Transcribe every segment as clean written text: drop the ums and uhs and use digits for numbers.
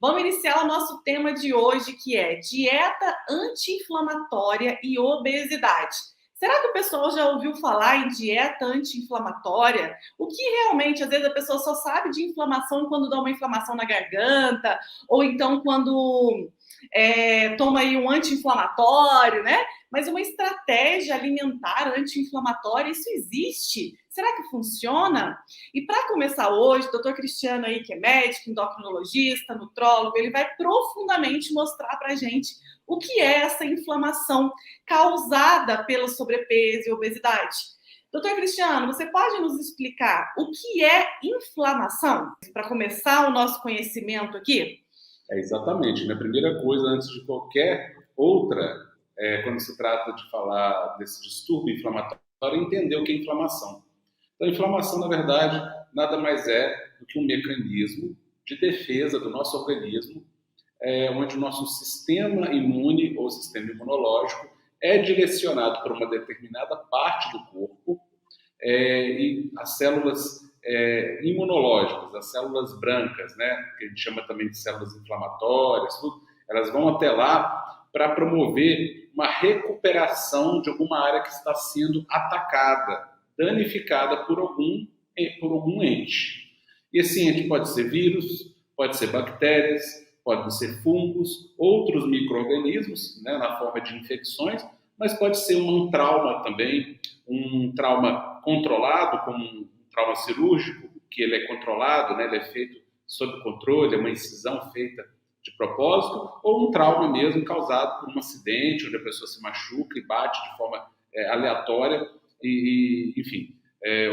Vamos iniciar o nosso tema de hoje, que é dieta anti-inflamatória e obesidade. Será que o pessoal já ouviu falar em dieta anti-inflamatória? O que realmente, às vezes, a pessoa só sabe de inflamação quando dá uma inflamação na garganta, ou então quando toma aí um anti-inflamatório, né? Mas uma estratégia alimentar anti-inflamatória, isso existe? Será que funciona? E para começar hoje, o doutor Cristiano aí, que é médico, endocrinologista, nutrólogo, ele vai profundamente mostrar para a gente o que é essa inflamação causada pelo sobrepeso e obesidade. Doutor Cristiano, você pode nos explicar o que é inflamação? Para começar o nosso conhecimento aqui? Exatamente. A primeira coisa, antes de qualquer outra, quando se trata de falar desse distúrbio inflamatório, é entender o que é inflamação. Então, a inflamação, na verdade, nada mais é do que um mecanismo de defesa do nosso organismo, onde o nosso sistema imune ou sistema imunológico é direcionado para uma determinada parte do corpo e as células imunológicas, as células brancas, né, que a gente chama também de células inflamatórias, tudo, elas vão até lá para promover uma recuperação de alguma área que está sendo atacada, danificada por algum ente. E esse ente pode ser vírus, pode ser bactérias, podem ser fungos, outros micro-organismos, né, na forma de infecções, mas pode ser um trauma também, um trauma controlado, como um trauma cirúrgico, que ele é controlado, né, ele é feito sob controle, é uma incisão feita de propósito, ou um trauma mesmo causado por um acidente, onde a pessoa se machuca e bate de forma aleatória, enfim,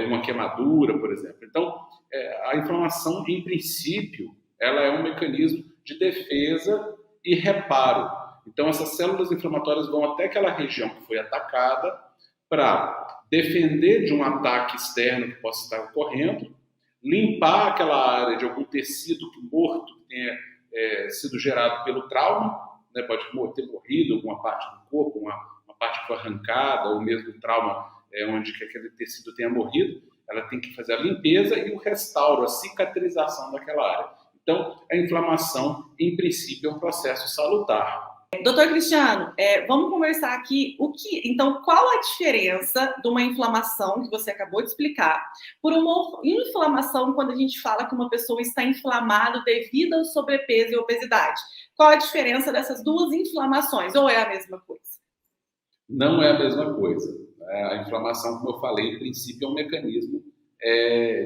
uma queimadura, por exemplo. Então, a inflamação, em princípio, ela é um mecanismo de defesa e reparo. Então, essas células inflamatórias vão até aquela região que foi atacada para defender de um ataque externo que possa estar ocorrendo, limpar aquela área de algum tecido morto que tenha sido gerado pelo trauma, né? Pode ter morrido alguma parte do corpo, uma parte que foi arrancada, ou mesmo o trauma onde que aquele tecido tenha morrido. Ela tem que fazer a limpeza e o restauro, a cicatrização daquela área. Então, a inflamação, em princípio, é um processo salutar. Doutor Cristiano, vamos conversar aqui então, qual a diferença de uma inflamação, que você acabou de explicar, por uma inflamação quando a gente fala que uma pessoa está inflamada devido ao sobrepeso e obesidade? Qual a diferença dessas duas inflamações? Ou é a mesma coisa? Não é a mesma coisa. A inflamação, como eu falei, em princípio é um mecanismo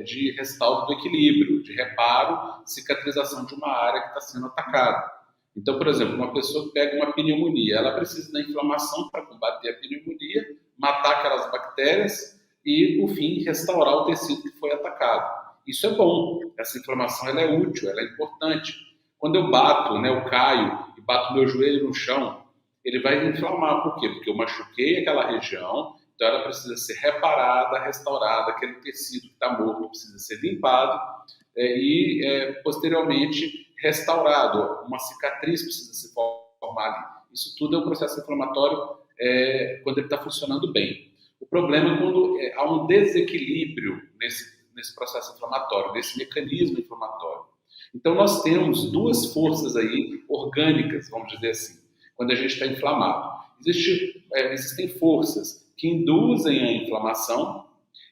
de restauro do equilíbrio, de reparo, cicatrização de uma área que está sendo atacada. Então, por exemplo, uma pessoa que pega uma pneumonia, ela precisa da inflamação para combater a pneumonia, matar aquelas bactérias e, por fim, restaurar o tecido que foi atacado. Isso é bom, essa inflamação ela é útil, ela é importante. Quando eu bato, né, eu caio e bato meu joelho no chão, ele vai inflamar. Por quê? Porque eu machuquei aquela região, então ela precisa ser reparada, restaurada, aquele tecido que está morto precisa ser limpado posteriormente restaurado, uma cicatriz precisa se formar ali. Isso tudo é um processo inflamatório quando ele está funcionando bem. O problema é quando há um desequilíbrio nesse processo inflamatório, nesse mecanismo inflamatório. Então nós temos duas forças aí orgânicas, vamos dizer assim, quando a gente está inflamado. Existem forças que induzem a inflamação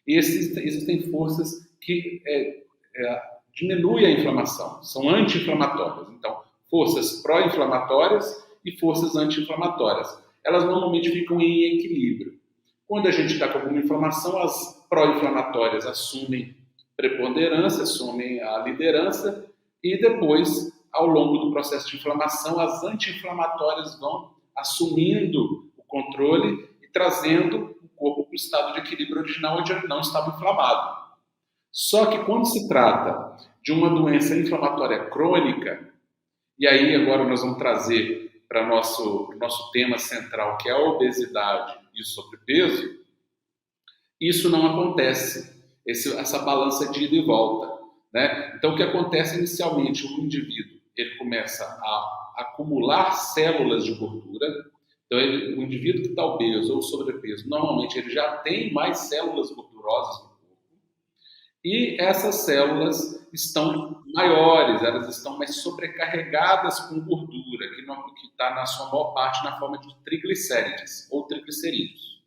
e existem forças que diminuem a inflamação, são anti-inflamatórias. Então, forças pró-inflamatórias e forças anti-inflamatórias. Elas normalmente ficam em equilíbrio. Quando a gente está com alguma inflamação, as pró-inflamatórias assumem preponderância, assumem a liderança e depois, ao longo do processo de inflamação, as anti-inflamatórias vão assumindo o controle e trazendo o corpo para o estado de equilíbrio original, onde ele não estava inflamado. Só que quando se trata de uma doença inflamatória crônica, e aí agora nós vamos trazer para o nosso tema central, que é a obesidade e o sobrepeso, isso não acontece, essa balança de ida e volta, né? Então o que acontece inicialmente, o indivíduo ele começa a acumular células de gordura. Então o indivíduo que está obeso ou sobrepeso, normalmente ele já tem mais células gordurosas no corpo. E essas células estão maiores, elas estão mais sobrecarregadas com gordura, que está na sua maior parte na forma de triglicérides ou triglicerídeos.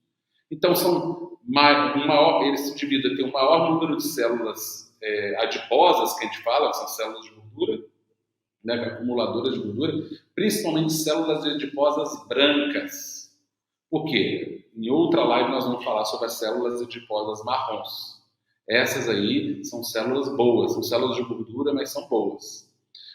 Então, esse indivíduo tem um maior número de células adiposas, que a gente fala, que são células de gordura, né, acumuladoras de gordura, principalmente células adiposas brancas. Por quê? Em outra live nós vamos falar sobre as células adiposas marrons. Essas aí são células boas, são células de gordura, mas são boas.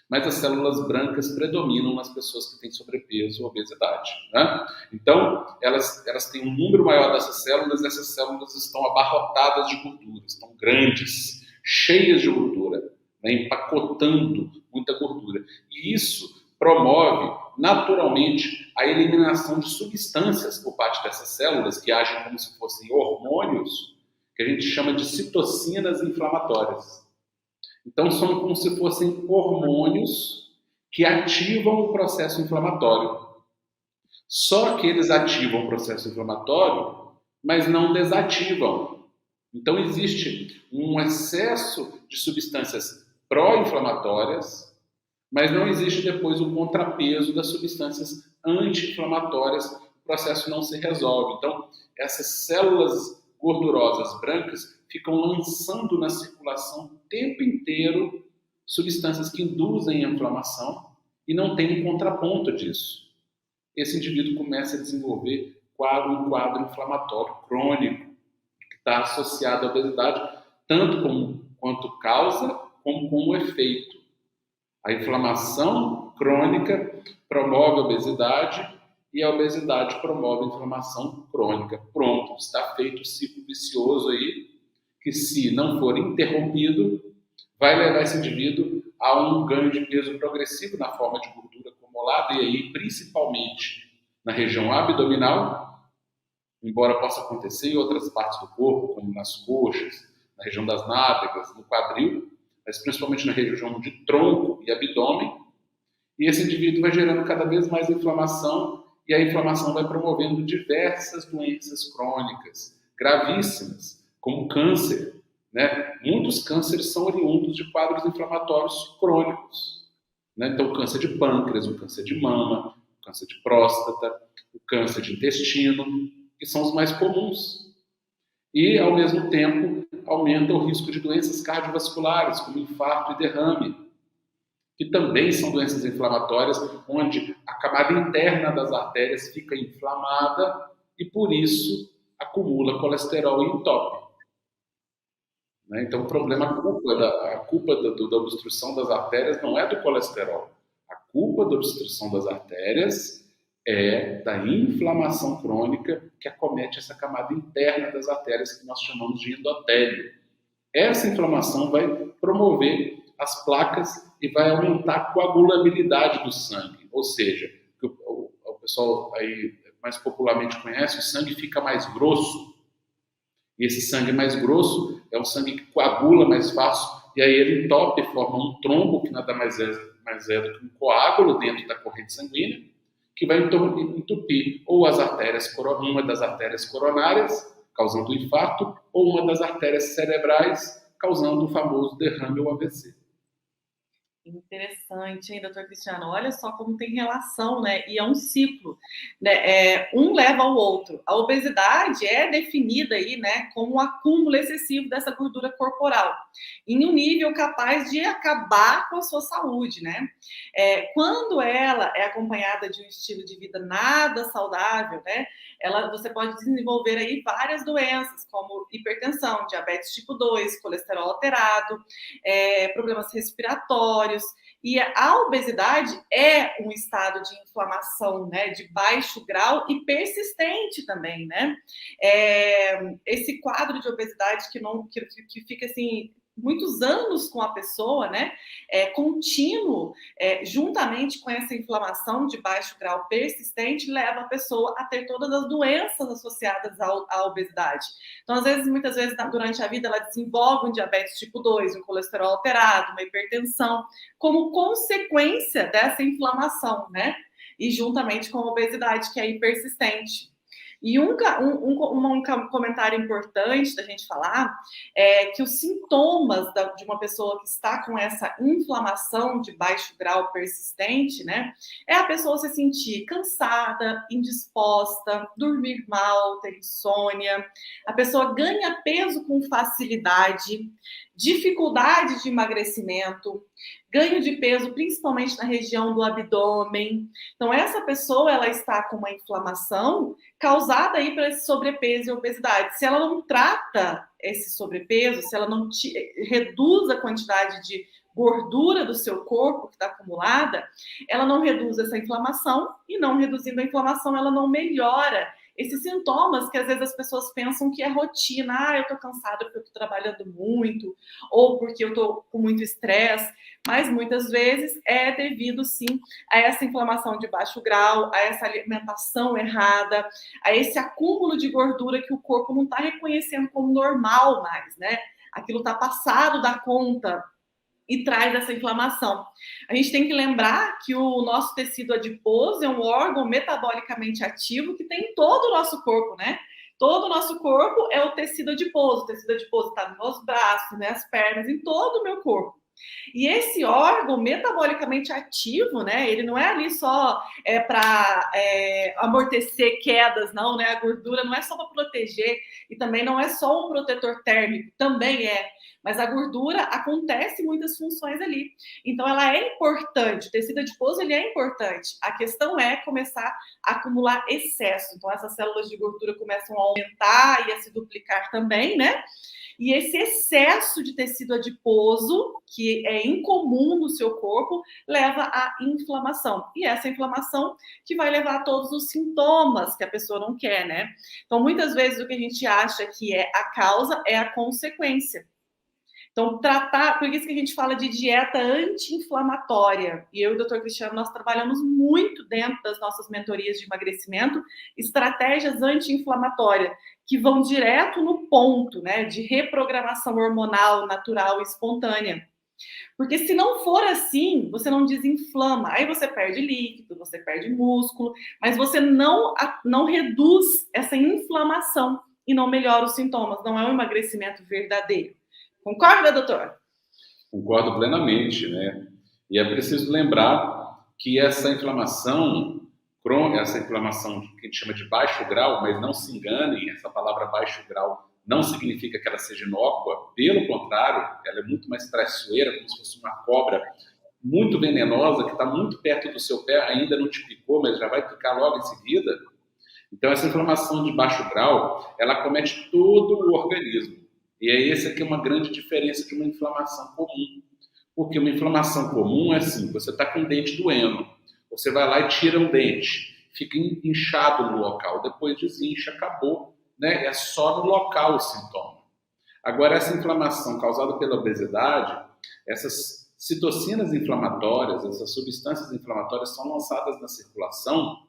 Mas as células brancas predominam nas pessoas que têm sobrepeso ou obesidade, né? Então, elas têm um número maior dessas células estão abarrotadas de gordura, estão grandes, cheias de gordura, né? Empacotando muita gordura. E isso promove, naturalmente, a eliminação de substâncias por parte dessas células, que agem como se fossem hormônios, que a gente chama de citocinas inflamatórias. Então, são como se fossem hormônios que ativam o processo inflamatório. Só que eles ativam o processo inflamatório, mas não desativam. Então, existe um excesso de substâncias pró-inflamatórias, mas não existe depois o contrapeso das substâncias anti-inflamatórias. O processo não se resolve. Então, essas células gordurosas brancas ficam lançando na circulação o tempo inteiro substâncias que induzem a inflamação e não tem um contraponto disso. Esse indivíduo começa a desenvolver um quadro inflamatório crônico, que está associado à obesidade, tanto quanto causa, como como efeito. A inflamação crônica promove a obesidade e a obesidade promove a inflamação crônica. Pronto, está feito o ciclo vicioso aí, que se não for interrompido, vai levar esse indivíduo a um ganho de peso progressivo na forma de gordura acumulada, e aí principalmente na região abdominal, embora possa acontecer em outras partes do corpo, como nas coxas, na região das nádegas, no quadril, mas principalmente na região de tronco e abdômen, e esse indivíduo vai gerando cada vez mais inflamação, e a inflamação vai promovendo diversas doenças crônicas, gravíssimas, como câncer, né? Muitos cânceres são oriundos de quadros inflamatórios crônicos, né? Então, o câncer de pâncreas, o câncer de mama, o câncer de próstata, o câncer de intestino, que são os mais comuns. E, ao mesmo tempo, aumenta o risco de doenças cardiovasculares, como infarto e derrame, que também são doenças inflamatórias, onde a camada interna das artérias fica inflamada e, por isso, acumula colesterol e entope. Então, o problema, a culpa da obstrução das artérias não é do colesterol. A culpa da obstrução das artérias é da inflamação crônica que acomete essa camada interna das artérias, que nós chamamos de endotélio. Essa inflamação vai promover as placas e vai aumentar a coagulabilidade do sangue. Ou seja, o pessoal aí mais popularmente conhece, o sangue fica mais grosso. E esse sangue mais grosso é um sangue que coagula mais fácil, e aí ele entope e forma um trombo, que nada mais é do que um coágulo dentro da corrente sanguínea, que vai entupir ou uma das artérias coronárias, causando um infarto, ou uma das artérias cerebrais, causando o famoso derrame ou AVC. Interessante, hein, doutor Cristiano? Olha só como tem relação, né? E é um ciclo, né? Um leva ao outro. A obesidade é definida aí, né, como um acúmulo excessivo dessa gordura corporal, em um nível capaz de acabar com a sua saúde, né? Quando ela é acompanhada de um estilo de vida nada saudável, né? Você pode desenvolver aí várias doenças, como hipertensão, diabetes tipo 2, colesterol alterado, problemas respiratórios. E a obesidade é um estado de inflamação, né, de baixo grau e persistente também, né? Esse quadro de obesidade que fica assim muitos anos com a pessoa, né, contínuo, juntamente com essa inflamação de baixo grau persistente, leva a pessoa a ter todas as doenças associadas à obesidade. Então, muitas vezes, durante a vida, ela desenvolve um diabetes tipo 2, um colesterol alterado, uma hipertensão, como consequência dessa inflamação, né? E juntamente com a obesidade, que é persistente. E um comentário importante da gente falar é que os sintomas de uma pessoa que está com essa inflamação de baixo grau persistente, né, é a pessoa se sentir cansada, indisposta, dormir mal, ter insônia, a pessoa ganha peso com facilidade, dificuldade de emagrecimento, ganho de peso principalmente na região do abdômen. Então, essa pessoa, ela está com uma inflamação causada aí por esse sobrepeso e obesidade. Se ela não trata esse sobrepeso, se ela não reduz a quantidade de gordura do seu corpo que está acumulada, ela não reduz essa inflamação, e não reduzindo a inflamação, ela não melhora esses sintomas que às vezes as pessoas pensam que é rotina. Ah, eu tô cansada porque eu tô trabalhando muito, ou porque eu tô com muito estresse, mas muitas vezes é devido sim a essa inflamação de baixo grau, a essa alimentação errada, a esse acúmulo de gordura que o corpo não está reconhecendo como normal mais, né? Aquilo está passado da conta e traz essa inflamação. A gente tem que lembrar que o nosso tecido adiposo é um órgão metabolicamente ativo que tem em todo o nosso corpo, né? Todo o nosso corpo é o tecido adiposo. O tecido adiposo está nos meus braços, nas pernas, em todo o meu corpo. E esse órgão metabolicamente ativo, né? Ele não é ali só para amortecer quedas, não, né? A gordura não é só para proteger e também não é só um protetor térmico, também é. Mas a gordura acontece muitas funções ali. Então ela é importante, o tecido adiposo ele é importante. A questão é começar a acumular excesso. Então essas células de gordura começam a aumentar e a se duplicar também, né? E esse excesso de tecido adiposo, que é incomum no seu corpo, leva à inflamação. E essa inflamação que vai levar a todos os sintomas que a pessoa não quer, né? Então, muitas vezes o que a gente acha que é a causa é a consequência. Então, por isso que a gente fala de dieta anti-inflamatória. E eu e o Dr. Cristiano, nós trabalhamos muito dentro das nossas mentorias de emagrecimento, estratégias anti-inflamatórias, que vão direto no ponto, né, de reprogramação hormonal natural e espontânea. Porque se não for assim, você não desinflama. Aí você perde líquido, você perde músculo, mas você não reduz essa inflamação e não melhora os sintomas. Não é um emagrecimento verdadeiro. Concorda, doutor? Concordo plenamente, né? E é preciso lembrar que essa inflamação que a gente chama de baixo grau, mas não se enganem, essa palavra baixo grau não significa que ela seja inócua, pelo contrário, ela é muito mais traiçoeira, como se fosse uma cobra muito venenosa que está muito perto do seu pé, ainda não te picou, mas já vai picar logo em seguida. Então, essa inflamação de baixo grau, ela acomete todo o organismo. E é essa que é uma grande diferença de uma inflamação comum. Porque uma inflamação comum é assim, você está com o dente doendo, você vai lá e tira o dente, fica inchado no local, depois desincha, acabou, né? É só no local o sintoma. Agora, essa inflamação causada pela obesidade, essas citocinas inflamatórias, essas substâncias inflamatórias são lançadas na circulação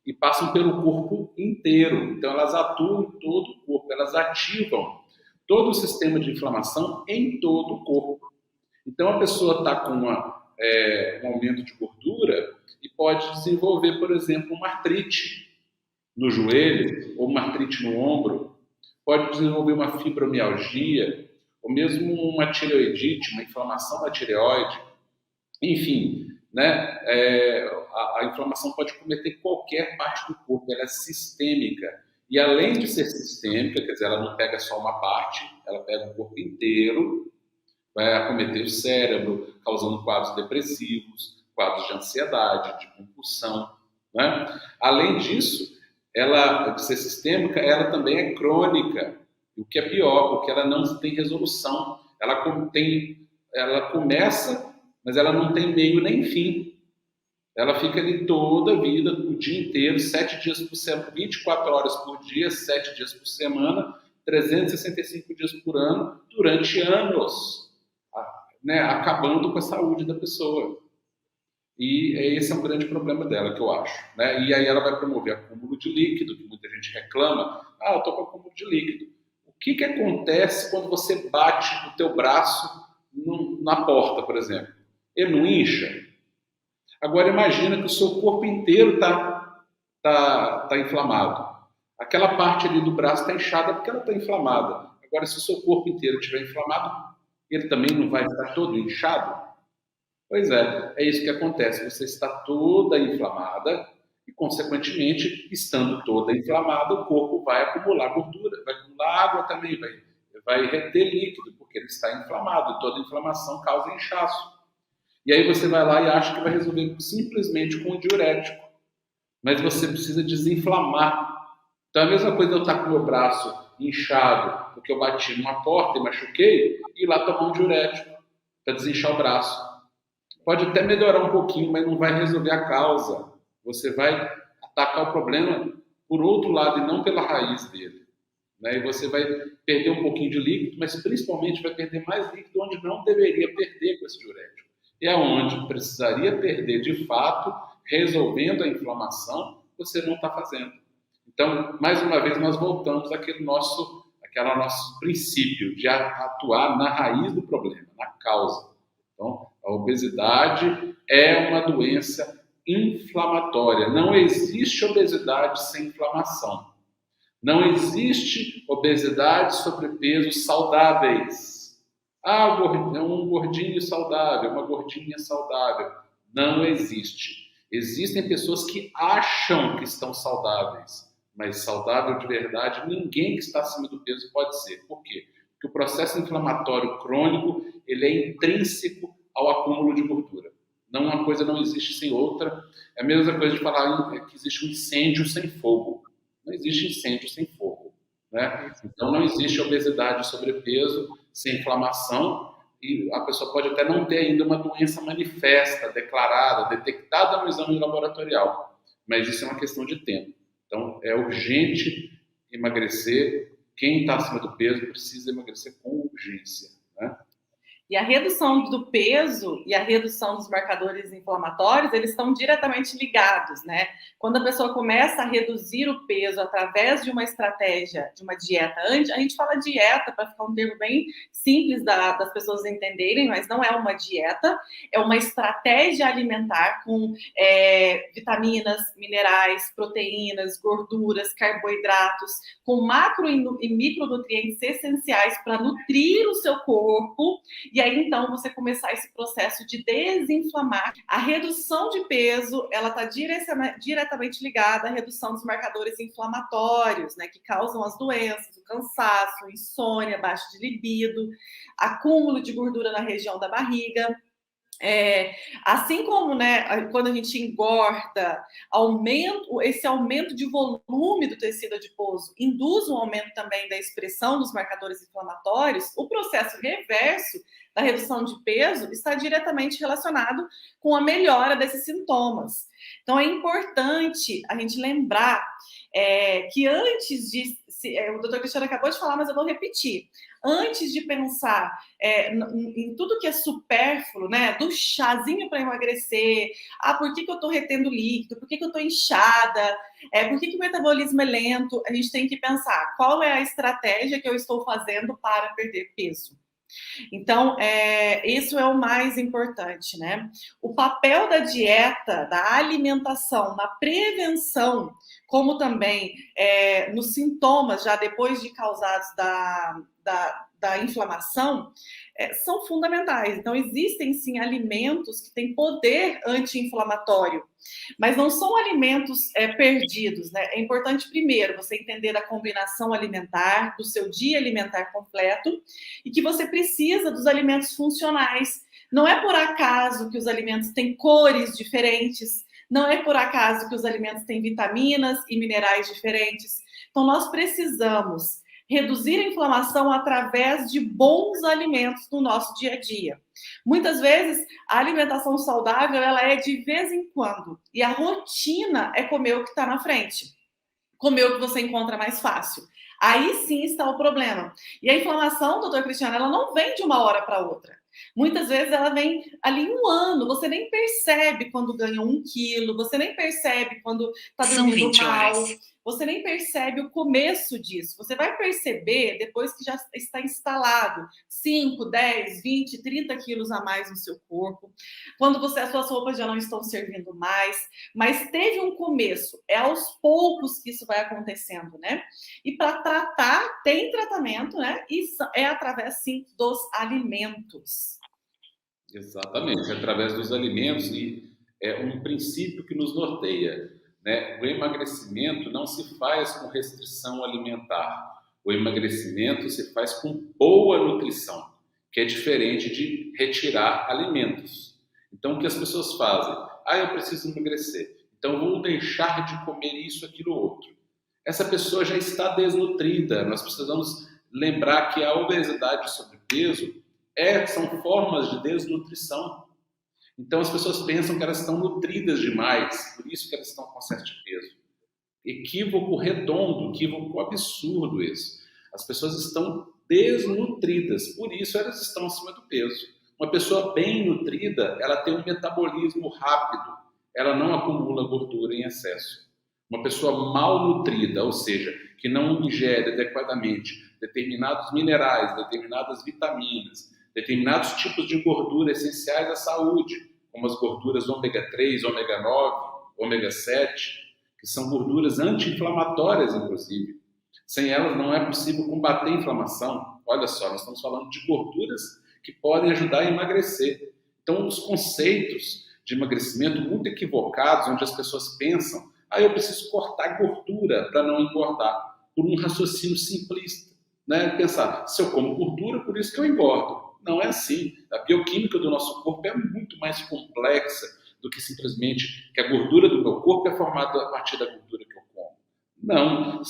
e passam pelo corpo inteiro. Então, elas atuam em todo o corpo, elas ativam todo o sistema de inflamação em todo o corpo. Então, a pessoa está com um aumento de gordura e pode desenvolver, por exemplo, uma artrite no joelho ou uma artrite no ombro, pode desenvolver uma fibromialgia ou mesmo uma tireoidite, uma inflamação da tireoide. Enfim, né? A inflamação pode cometer qualquer parte do corpo, ela é sistêmica. E além de ser sistêmica, quer dizer, ela não pega só uma parte, ela pega o corpo inteiro, vai acometer o cérebro, causando quadros depressivos, quadros de ansiedade, de compulsão, né? Além disso, ela, de ser sistêmica, ela também é crônica, o que é pior, porque ela não tem resolução. Ela começa, mas ela não tem meio nem fim. Ela fica ali toda a vida, o dia inteiro, 7 dias por semana, 24 horas por dia, 7 dias por semana, 365 dias por ano, durante anos, né, acabando com a saúde da pessoa. E esse é um grande problema dela, que eu acho. Né? E aí ela vai promover acúmulo de líquido, que muita gente reclama. Ah, eu estou com acúmulo de líquido. O que acontece quando você bate o teu braço na porta, por exemplo? Ele não incha? Agora imagina que o seu corpo inteiro tá inflamado. Aquela parte ali do braço está inchada porque ela está inflamada. Agora, se o seu corpo inteiro estiver inflamado, ele também não vai estar todo inchado? Pois é isso que acontece. Você está toda inflamada e, consequentemente, estando toda inflamada, o corpo vai acumular gordura, vai acumular água também, vai reter líquido, porque ele está inflamado e toda inflamação causa inchaço. E aí você vai lá e acha que vai resolver simplesmente com um diurético. Mas você precisa desinflamar. Então, a mesma coisa eu estar com o meu braço inchado, porque eu bati numa porta e machuquei, e ir lá tomar um diurético para desinchar o braço. Pode até melhorar um pouquinho, mas não vai resolver a causa. Você vai atacar o problema por outro lado e não pela raiz dele. Né? E você vai perder um pouquinho de líquido, mas principalmente vai perder mais líquido onde não deveria perder com esse diurético. E aonde precisaria perder de fato, resolvendo a inflamação, você não está fazendo. Então, mais uma vez, nós voltamos àquele nosso princípio de atuar na raiz do problema, na causa. Então, a obesidade é uma doença inflamatória. Não existe obesidade sem inflamação. Não existe obesidade, sobrepeso saudáveis. Um gordinho saudável, uma gordinha saudável. Não existe. Existem pessoas que acham que estão saudáveis, mas saudável de verdade, ninguém que está acima do peso pode ser. Por quê? Porque o processo inflamatório crônico, ele é intrínseco ao acúmulo de gordura. Não, uma coisa não existe sem outra. É a mesma coisa de falar que existe um incêndio sem fogo. Não existe incêndio sem fogo. Né? Então, não existe obesidade e sobrepeso sem inflamação, e a pessoa pode até não ter ainda uma doença manifesta, declarada, detectada no exame laboratorial, mas isso é uma questão de tempo. Então, é urgente emagrecer. Quem está acima do peso precisa emagrecer com urgência. Né? E a redução do peso e a redução dos marcadores inflamatórios, eles estão diretamente ligados, né? Quando a pessoa começa a reduzir o peso através de uma estratégia, de uma dieta, a gente fala dieta para ficar um termo bem simples das pessoas entenderem, mas não é uma dieta, é uma estratégia alimentar com vitaminas, minerais, proteínas, gorduras, carboidratos, com macro e micronutrientes essenciais para nutrir o seu corpo. E aí, então, você começar esse processo de desinflamar. A redução de peso, ela está diretamente ligada à redução dos marcadores inflamatórios, né, que causam as doenças, o cansaço, a insônia, baixa de libido, acúmulo de gordura na região da barriga. Assim como, né, quando a gente engorda, esse aumento de volume do tecido adiposo induz um aumento também da expressão dos marcadores inflamatórios, o processo reverso da redução de peso está diretamente relacionado com a melhora desses sintomas. Então, é importante a gente lembrar que antes de... o doutor Cristiano acabou de falar, mas eu vou repetir. Antes de pensar em tudo que é supérfluo, né, do chazinho para emagrecer, por que eu estou retendo líquido, por que eu estou inchada, por que o metabolismo é lento, a gente tem que pensar qual é a estratégia que eu estou fazendo para perder peso. Então, isso é o mais importante, né? O papel da dieta, da alimentação, na prevenção, como também nos sintomas já depois de causados da inflamação, são fundamentais. Então, existem sim alimentos que têm poder anti-inflamatório, mas não são alimentos perdidos, né? É importante, primeiro, você entender a combinação alimentar, do seu dia alimentar completo, e que você precisa dos alimentos funcionais. Não é por acaso que os alimentos têm cores diferentes, não é por acaso que os alimentos têm vitaminas e minerais diferentes. Então, nós precisamos reduzir a inflamação através de bons alimentos no nosso dia a dia. Muitas vezes, a alimentação saudável, ela é de vez em quando. E a rotina é comer o que está na frente. Comer o que você encontra mais fácil. Aí sim está o problema. E a inflamação, doutor Cristiano, ela não vem de uma hora para outra. Muitas vezes ela vem ali em um ano, você nem percebe quando ganha 1 quilo, você nem percebe quando está dormindo mal, você nem percebe o começo disso. Você vai perceber depois que já está instalado 5, 10, 20, 30 quilos a mais no seu corpo, quando as suas roupas já não estão servindo mais, mas teve um começo, é aos poucos que isso vai acontecendo, né? E para tratar, tem tratamento, né? E é através, sim, dos alimentos. Exatamente, através dos alimentos e é um princípio que nos norteia, né? O emagrecimento não se faz com restrição alimentar. O emagrecimento se faz com boa nutrição, que é diferente de retirar alimentos. Então, o que as pessoas fazem? Ah, eu preciso emagrecer, então vou deixar de comer isso, aquilo, outro. Essa pessoa já está desnutrida. Nós precisamos lembrar que a obesidade e o sobrepeso são formas de desnutrição. Então as pessoas pensam que elas estão nutridas demais, por isso que elas estão com excesso de peso. Equívoco redondo, equívoco absurdo esse. As pessoas estão desnutridas, por isso elas estão acima do peso. Uma pessoa bem nutrida, ela tem um metabolismo rápido, ela não acumula gordura em excesso. Uma pessoa mal nutrida, ou seja, que não ingere adequadamente determinados minerais, determinadas vitaminas, determinados tipos de gordura essenciais à saúde, como as gorduras ômega 3, ômega 9, ômega 7, que são gorduras anti-inflamatórias, inclusive. Sem elas não é possível combater a inflamação. Olha só, nós estamos falando de gorduras que podem ajudar a emagrecer. Então, os conceitos de emagrecimento muito equivocados, onde as pessoas pensam, eu preciso cortar gordura para não engordar, por um raciocínio simplista. Né? Pensar, se eu como gordura, por isso que eu engordo. Não é assim. A bioquímica do nosso corpo é muito mais complexa do que simplesmente que a gordura do meu corpo é formada a partir da gordura que eu como. Não.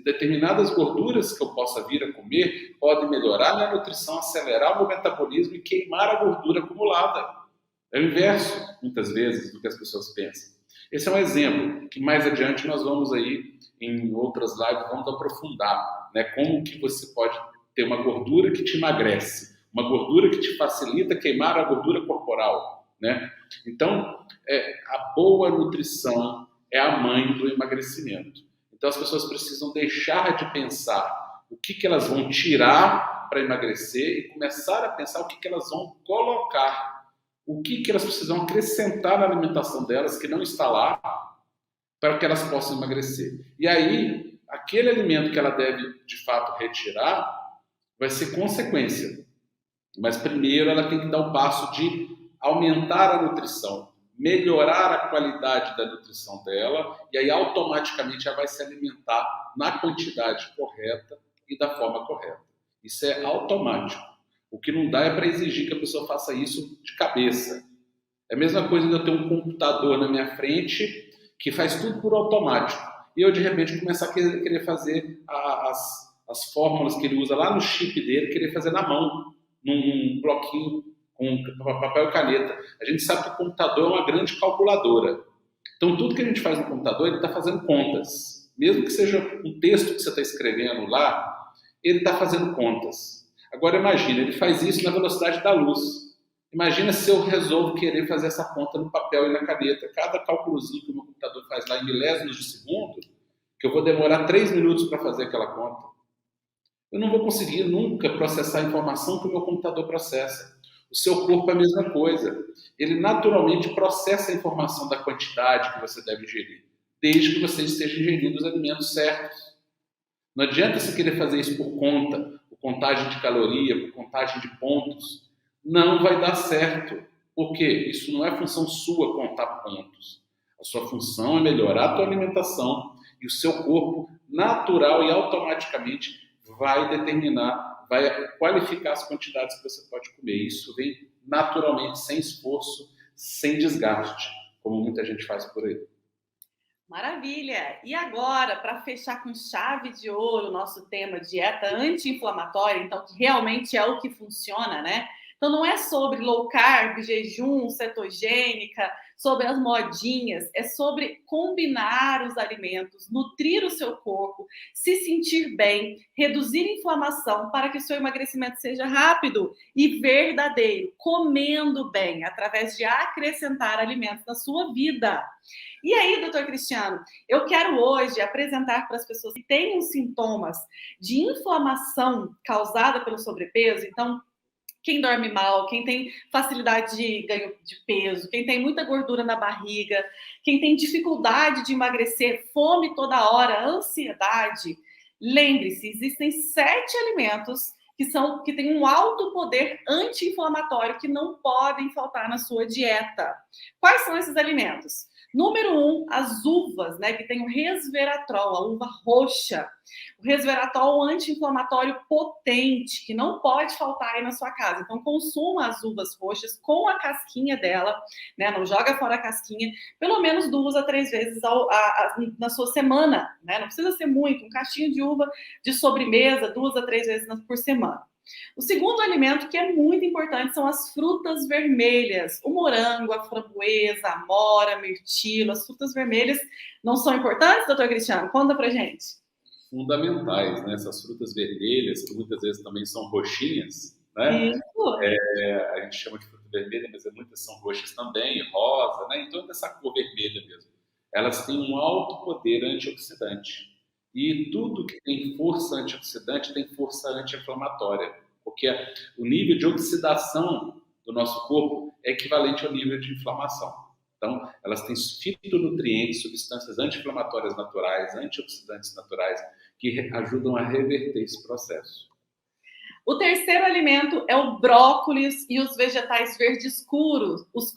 Determinadas gorduras que eu possa vir a comer podem melhorar a minha nutrição, acelerar o meu metabolismo e queimar a gordura acumulada. É o inverso, muitas vezes, do que as pessoas pensam. Esse é um exemplo que mais adiante nós vamos aí, em outras lives, vamos aprofundar, né? Como que você pode ter uma gordura que te emagrece, uma gordura que te facilita queimar a gordura corporal, né? Então, a boa nutrição é a mãe do emagrecimento. Então, as pessoas precisam deixar de pensar o que elas vão tirar para emagrecer e começar a pensar o que elas vão colocar. O que elas precisam acrescentar na alimentação delas que não está lá para que elas possam emagrecer. E aí, aquele alimento que ela deve, de fato, retirar vai ser consequência. Mas primeiro ela tem que dar o passo de aumentar a nutrição, melhorar a qualidade da nutrição dela e aí automaticamente ela vai se alimentar na quantidade correta e da forma correta. Isso é automático. O que não dá é para exigir que a pessoa faça isso de cabeça. É a mesma coisa de eu ter um computador na minha frente que faz tudo por automático. E eu, de repente, começar a querer fazer as fórmulas que ele usa lá no chip dele, querer fazer na mão, num bloquinho com papel e caneta. A gente sabe que o computador é uma grande calculadora. Então, tudo que a gente faz no computador, ele está fazendo contas. Mesmo que seja um texto que você está escrevendo lá, ele está fazendo contas. Agora imagina, ele faz isso na velocidade da luz. Imagina se eu resolvo querer fazer essa conta no papel e na caneta. Cada cálculozinho que o meu computador faz lá em milésimos de segundo, que eu vou demorar 3 minutos para fazer aquela conta. Eu não vou conseguir nunca processar a informação que o meu computador processa. O seu corpo é a mesma coisa. Ele naturalmente processa a informação da quantidade que você deve ingerir, desde que você esteja ingerindo os alimentos certos. Não adianta você querer fazer isso por conta, por contagem de caloria, por contagem de pontos. Não vai dar certo. Por quê? Isso não é função sua contar pontos. A sua função é melhorar a tua alimentação e o seu corpo natural e automaticamente vai determinar, vai qualificar as quantidades que você pode comer. Isso vem naturalmente, sem esforço, sem desgaste, como muita gente faz por aí. Maravilha! E agora, para fechar com chave de ouro o nosso tema dieta anti-inflamatória, então que realmente é o que funciona, né? Então não é sobre low carb, jejum, cetogênica, sobre as modinhas, é sobre combinar os alimentos, nutrir o seu corpo, se sentir bem, reduzir inflamação para que o seu emagrecimento seja rápido e verdadeiro, comendo bem, através de acrescentar alimentos na sua vida. E aí, doutor Cristiano, eu quero hoje apresentar para as pessoas que têm os sintomas de inflamação causada pelo sobrepeso. Então, quem dorme mal, quem tem facilidade de ganho de peso, quem tem muita gordura na barriga, quem tem dificuldade de emagrecer, fome toda hora, ansiedade, lembre-se, existem 7 alimentos que têm um alto poder anti-inflamatório que não podem faltar na sua dieta. Quais são esses alimentos? Número 1, as uvas, né, que tem o resveratrol, a uva roxa. O resveratrol é um anti-inflamatório potente, que não pode faltar aí na sua casa. Então, consuma as uvas roxas com a casquinha dela, né? Não joga fora a casquinha, pelo menos 2 a 3 vezes na sua semana, né? Não precisa ser muito, um cachinho de uva de sobremesa, 2 a 3 vezes por semana. O segundo alimento que é muito importante são as frutas vermelhas. O morango, a framboesa, a amora, a mirtilo. As frutas vermelhas não são importantes, doutor Cristiano? Conta pra gente. Fundamentais, né? Essas frutas vermelhas, que muitas vezes também são roxinhas, né? A gente chama de fruta vermelha, mas muitas são roxas também, rosa, né? Então, dessa cor vermelha mesmo. Elas têm um alto poder antioxidante. E tudo que tem força antioxidante tem força anti-inflamatória, porque o nível de oxidação do nosso corpo é equivalente ao nível de inflamação. Então, elas têm fitonutrientes, substâncias anti-inflamatórias naturais, antioxidantes naturais, que ajudam a reverter esse processo. O terceiro alimento é o brócolis e os vegetais verdes escuros, os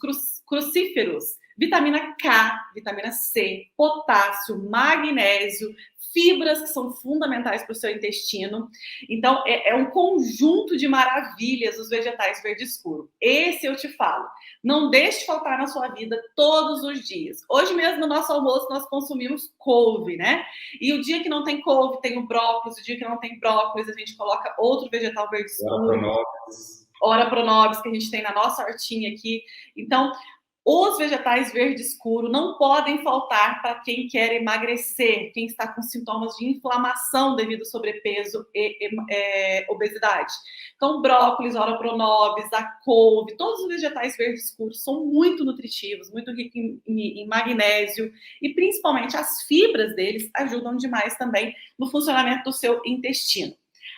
crucíferos. Vitamina K, vitamina C, potássio, magnésio, fibras que são fundamentais para o seu intestino. Então, é um conjunto de maravilhas os vegetais verde escuro. Esse eu te falo. Não deixe faltar na sua vida todos os dias. Hoje mesmo, no nosso almoço, nós consumimos couve, né? E o dia que não tem couve, tem o brócolis. O dia que não tem brócolis, a gente coloca outro vegetal verde escuro. Ora pronobis, que a gente tem na nossa hortinha aqui. Então, os vegetais verde escuro não podem faltar para quem quer emagrecer, quem está com sintomas de inflamação devido ao sobrepeso e obesidade. Então, brócolis, ora pronobis, a couve, todos os vegetais verde escuros são muito nutritivos, muito ricos em magnésio e principalmente as fibras deles ajudam demais também no funcionamento do seu intestino.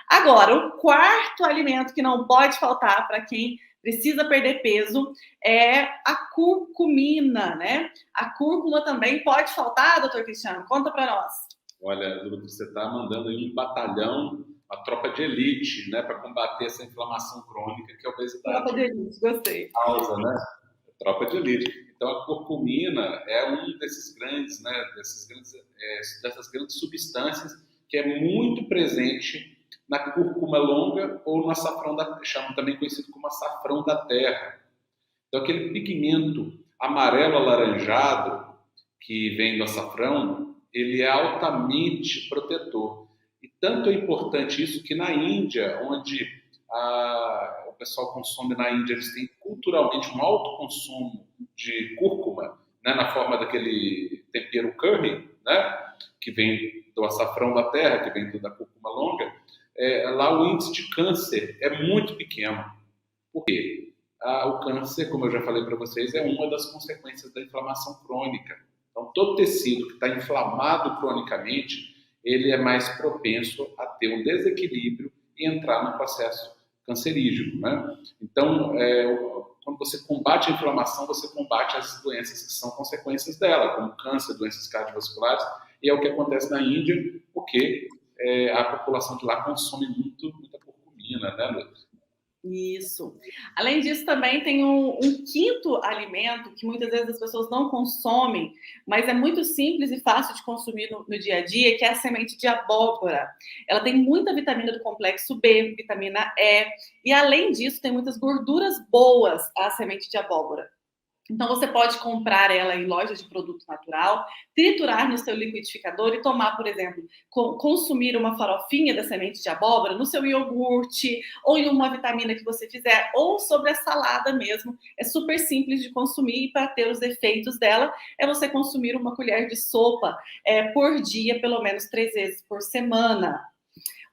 Agora, o quarto alimento que não pode faltar para quem precisa perder peso é a curcumina, né? A cúrcuma também pode faltar, doutor Cristiano? Conta para nós. Olha, Dudu, você está mandando aí um batalhão, uma tropa de elite, né, para combater essa inflamação crônica que é a obesidade. Tropa de elite, gostei. Causa, né? Tropa de elite. Então, a curcumina é um desses grandes, né, dessas grandes substâncias que é muito presente na cúrcuma longa ou no açafrão chamam também conhecido como açafrão da terra. Então, aquele pigmento amarelo alaranjado que vem do açafrão, ele é altamente protetor. E tanto é importante isso que na Índia, onde o pessoal consome na Índia, eles têm culturalmente um alto consumo de cúrcuma, né, na forma daquele tempero curry, né, que vem do açafrão da terra, que vem da cúrcuma longa. Lá o índice de câncer é muito pequeno. Por quê? O câncer, como eu já falei para vocês, é uma das consequências da inflamação crônica. Então, todo tecido que está inflamado cronicamente, ele é mais propenso a ter um desequilíbrio e entrar no processo cancerígeno, né? Então, quando você combate a inflamação, você combate as doenças que são consequências dela, como câncer, doenças cardiovasculares, e é o que acontece na Índia, porque a população de lá consome muita curcumina, né, Lucas? Isso. Além disso, também tem um quinto alimento que muitas vezes as pessoas não consomem, mas é muito simples e fácil de consumir no dia a dia, que é a semente de abóbora. Ela tem muita vitamina do complexo B, vitamina E, e além disso, tem muitas gorduras boas a semente de abóbora. Então, você pode comprar ela em lojas de produto natural, triturar no seu liquidificador e tomar, por exemplo, consumir uma farofinha da semente de abóbora no seu iogurte, ou em uma vitamina que você fizer, ou sobre a salada mesmo. É super simples de consumir e para ter os efeitos dela, é você consumir uma colher de sopa por dia, pelo menos 3 vezes por semana.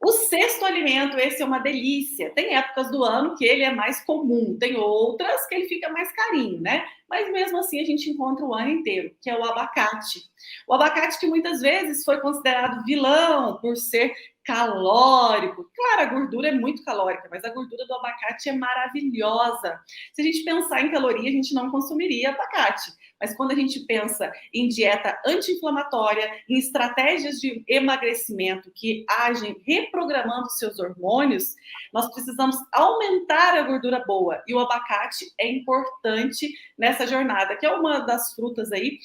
O sexto alimento, esse é uma delícia. Tem épocas do ano que ele é mais comum, tem outras que ele fica mais carinho, né? Mas mesmo assim a gente encontra o ano inteiro, que é o abacate. O abacate que muitas vezes foi considerado vilão por ser calórico. Claro, a gordura é muito calórica, mas a gordura do abacate é maravilhosa. Se a gente pensar em caloria, a gente não consumiria abacate. Mas quando a gente pensa em dieta anti-inflamatória, em estratégias de emagrecimento que agem reprogramando seus hormônios, nós precisamos aumentar a gordura boa. E o abacate é importante nessa jornada, que é uma das frutas aí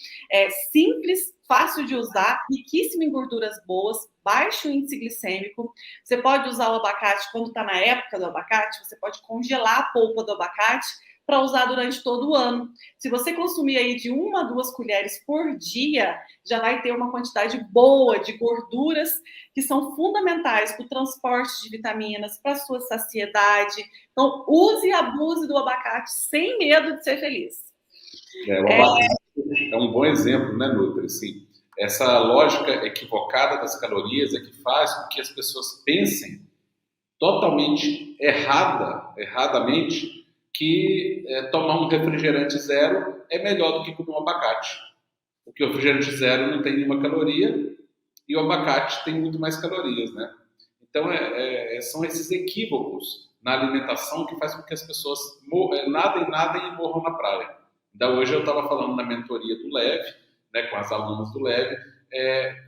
simples, fácil de usar, riquíssimo em gorduras boas, baixo índice glicêmico. Você pode usar o abacate quando está na época do abacate, você pode congelar a polpa do abacate para usar durante todo o ano. Se você consumir aí de 1 a 2 colheres por dia, já vai ter uma quantidade boa de gorduras que são fundamentais para o transporte de vitaminas, para a sua saciedade. Então, use e abuse do abacate sem medo de ser feliz. O abacate é um bom exemplo, né, Nutri? Assim, essa lógica equivocada das calorias é que faz com que as pessoas pensem totalmente erradamente, que tomar um refrigerante zero é melhor do que comer um abacate. Porque o refrigerante zero não tem nenhuma caloria e o abacate tem muito mais calorias, né? Então, são esses equívocos na alimentação que faz com que as pessoas nadem e morram na praia. Então, hoje eu estava falando na mentoria do Leve, né, com as alunas do Leve,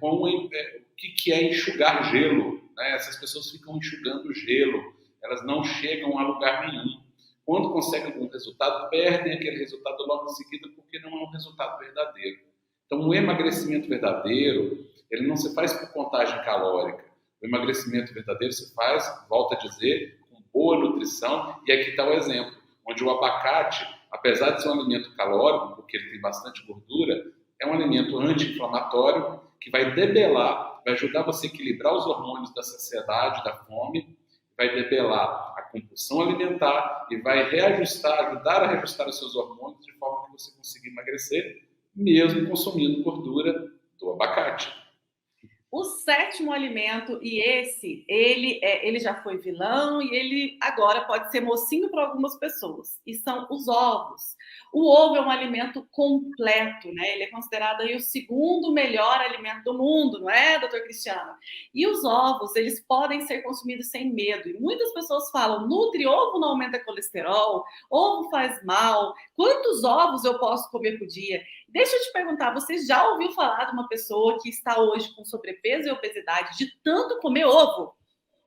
o que é enxugar gelo. Né? Essas pessoas ficam enxugando gelo, elas não chegam a lugar nenhum. Quando conseguem algum resultado, perdem aquele resultado logo em seguida porque não é um resultado verdadeiro. Então, o emagrecimento verdadeiro, ele não se faz por contagem calórica. O emagrecimento verdadeiro se faz, volto a dizer, com boa nutrição. E aqui está o exemplo, onde o abacate, apesar de ser um alimento calórico, porque ele tem bastante gordura, é um alimento anti-inflamatório que vai debelar, vai ajudar você a equilibrar os hormônios da saciedade, da fome, vai debelar a compulsão alimentar e vai ajudar a reajustar os seus hormônios de forma que você consiga emagrecer, mesmo consumindo gordura do abacate. O sétimo alimento, e ele já foi vilão e ele agora pode ser mocinho para algumas pessoas, e são os ovos. O ovo é um alimento completo, né? Ele é considerado aí o segundo melhor alimento do mundo, não é, doutor Cristiano? E os ovos, eles podem ser consumidos sem medo. E muitas pessoas falam, nutri, ovo não aumenta colesterol, ovo faz mal, quantos ovos eu posso comer por dia? Deixa eu te perguntar, você já ouviu falar de uma pessoa que está hoje com sobrepeso e obesidade de tanto comer ovo?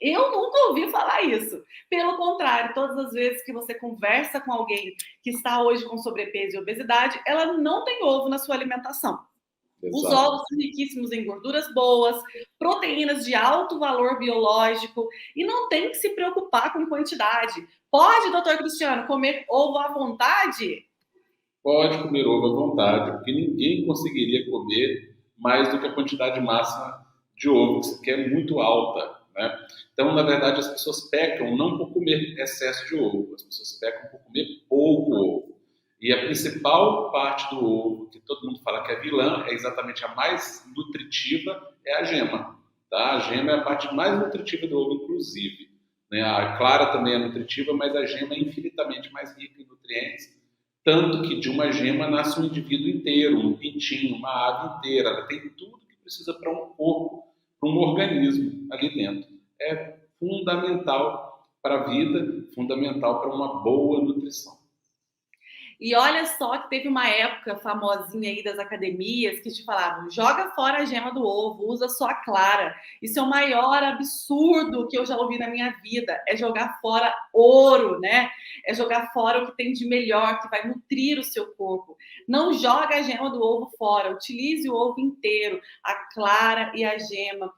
Eu nunca ouvi falar isso. Pelo contrário, todas as vezes que você conversa com alguém que está hoje com sobrepeso e obesidade, ela não tem ovo na sua alimentação. Exato. Os ovos são riquíssimos em gorduras boas, proteínas de alto valor biológico e não tem que se preocupar com quantidade. Pode, doutor Cristiano, comer ovo à vontade? Pode comer ovo à vontade, porque ninguém conseguiria comer mais do que a quantidade máxima de ovo, que é muito alta, né? Então, na verdade, as pessoas pecam não por comer excesso de ovo, as pessoas pecam por comer pouco ovo. E a principal parte do ovo, que todo mundo fala que é vilã, é exatamente a mais nutritiva, é a gema. Tá? A gema é a parte mais nutritiva do ovo, inclusive. Né? A clara também é nutritiva, mas a gema é infinitamente mais rica em nutrientes. Tanto que de uma gema nasce um indivíduo inteiro, um pintinho, uma ave inteira. Ela tem tudo que precisa para um corpo, para um organismo ali dentro. É fundamental para a vida, fundamental para uma boa nutrição. E olha só que teve uma época famosinha aí das academias que te falavam, joga fora a gema do ovo, usa só a clara. Isso é o maior absurdo que eu já ouvi na minha vida, é jogar fora ouro, né? É jogar fora o que tem de melhor, que vai nutrir o seu corpo. Não joga a gema do ovo fora, utilize o ovo inteiro, a clara e a gema.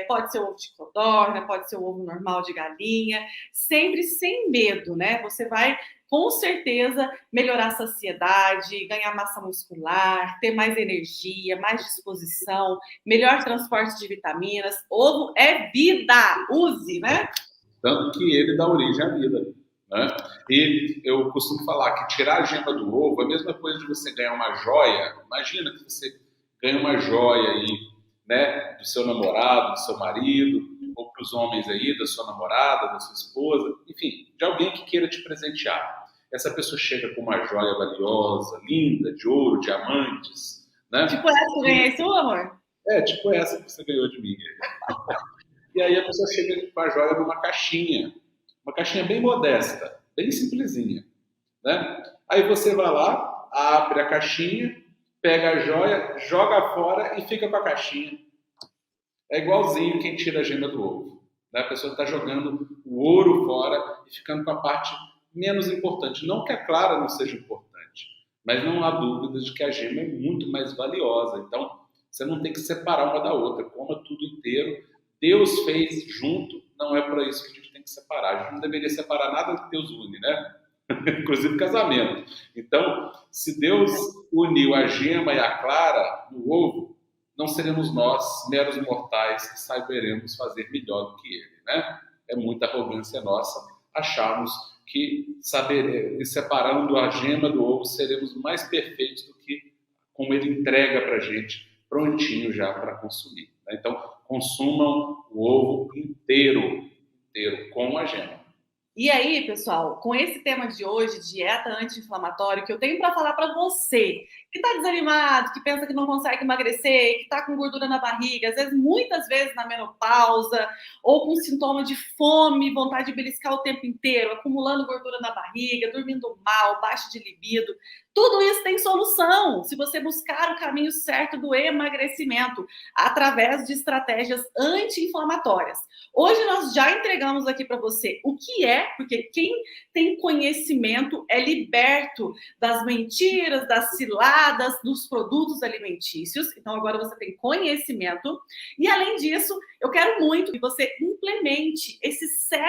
Pode ser o ovo de codorna, pode ser o ovo normal de galinha, sempre sem medo, né? Você vai com certeza, melhorar a saciedade, ganhar massa muscular, ter mais energia, mais disposição, melhor transporte de vitaminas. Ovo é vida! Use, né? Tanto que ele dá origem à vida, né? E eu costumo falar que tirar a gema do ovo é a mesma coisa de você ganhar uma joia. Imagina que você ganha uma joia aí, né, do seu namorado, do seu marido, ou para os homens aí, da sua namorada, da sua esposa, enfim, de alguém que queira te presentear. Essa pessoa chega com uma joia valiosa, linda, de ouro, diamantes, né? Tipo essa que eu ganhei sua, amor? Tipo essa que você ganhou de mim. E aí a pessoa chega com a joia numa caixinha, uma caixinha bem modesta, bem simplesinha, né? Aí você vai lá, abre a caixinha, pega a joia, joga fora e fica com a caixinha. É igualzinho quem tira a gema do ovo, né? A pessoa está jogando o ouro fora e ficando com a parte menos importante. Não que a clara não seja importante, mas não há dúvida de que a gema é muito mais valiosa. Então, você não tem que separar uma da outra, coma tudo inteiro. Deus fez junto, não é para isso que a gente tem que separar. A gente não deveria separar nada que Deus une, né? Inclusive casamento. Então, se Deus uniu a gema e a clara no ovo, não seremos nós, meros mortais, que saberemos fazer melhor do que ele, né? É muita arrogância nossa acharmos que separando a gema do ovo, seremos mais perfeitos do que como ele entrega para a gente, prontinho já para consumir, né? Então, consumam o ovo inteiro com a gema. E aí, pessoal, com esse tema de hoje, dieta anti-inflamatória, que eu tenho para falar para você, que está desanimado, que pensa que não consegue emagrecer, que está com gordura na barriga, às vezes, muitas vezes na menopausa, ou com sintoma de fome, vontade de beliscar o tempo inteiro, acumulando gordura na barriga, dormindo mal, baixo de libido. Tudo isso tem solução se você buscar o caminho certo do emagrecimento, através de estratégias anti-inflamatórias. Hoje nós já entregamos aqui para você o que é, porque quem tem conhecimento é liberto das mentiras, das ciladas, dos produtos alimentícios. Então agora você tem conhecimento. E além disso, eu quero muito que você implemente esses 7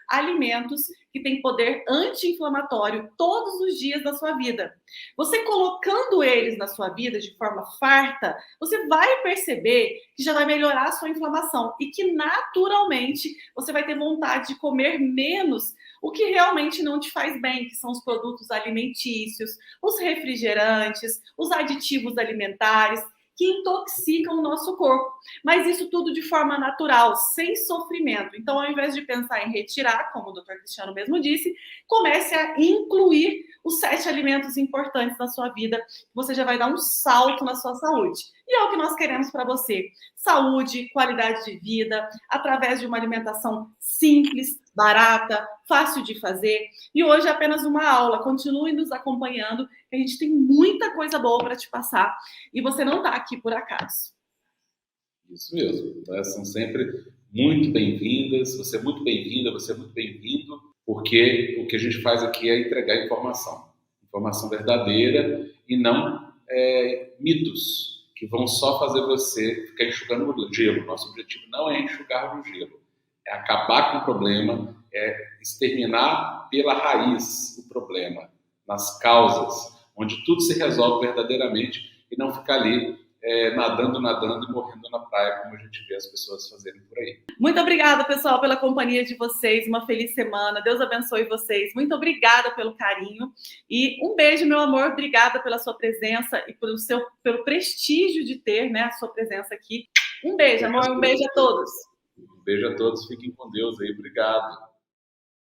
alimentos que têm poder anti-inflamatório todos os dias da sua vida. Você colocando eles na sua vida de forma farta, você vai perceber que já vai melhorar a sua inflamação e que naturalmente você vai ter vontade de comer menos o que realmente não te faz bem, que são os produtos alimentícios, os refrigerantes, os aditivos alimentares, que intoxicam o nosso corpo. Mas isso tudo de forma natural, sem sofrimento. Então, ao invés de pensar em retirar, como o Dr. Cristiano mesmo disse, comece a incluir os 7 alimentos importantes na sua vida. Você já vai dar um salto na sua saúde. E é o que nós queremos para você. Saúde, qualidade de vida, através de uma alimentação simples, barata, fácil de fazer. E hoje é apenas uma aula. Continue nos acompanhando, que a gente tem muita coisa boa para te passar. E você não está aqui por acaso. Isso mesmo. São sempre muito bem-vindas. Você é muito bem-vinda, você é muito bem-vindo, porque o que a gente faz aqui é entregar informação verdadeira e não mitos que vão só fazer você ficar enxugando o gelo. Nosso objetivo não é enxugar o gelo, é acabar com o problema, é exterminar pela raiz o problema, nas causas, onde tudo se resolve verdadeiramente e não ficar ali nadando e morrendo na praia, como a gente vê as pessoas fazerem por aí. Muito obrigada, pessoal, pela companhia de vocês. Uma feliz semana. Deus abençoe vocês. Muito obrigada pelo carinho. E um beijo, meu amor. Obrigada pela sua presença e pelo prestígio de ter, né, a sua presença aqui. Um beijo, amor. Um beijo a todos. Um beijo a todos. Fiquem com Deus aí. Obrigado.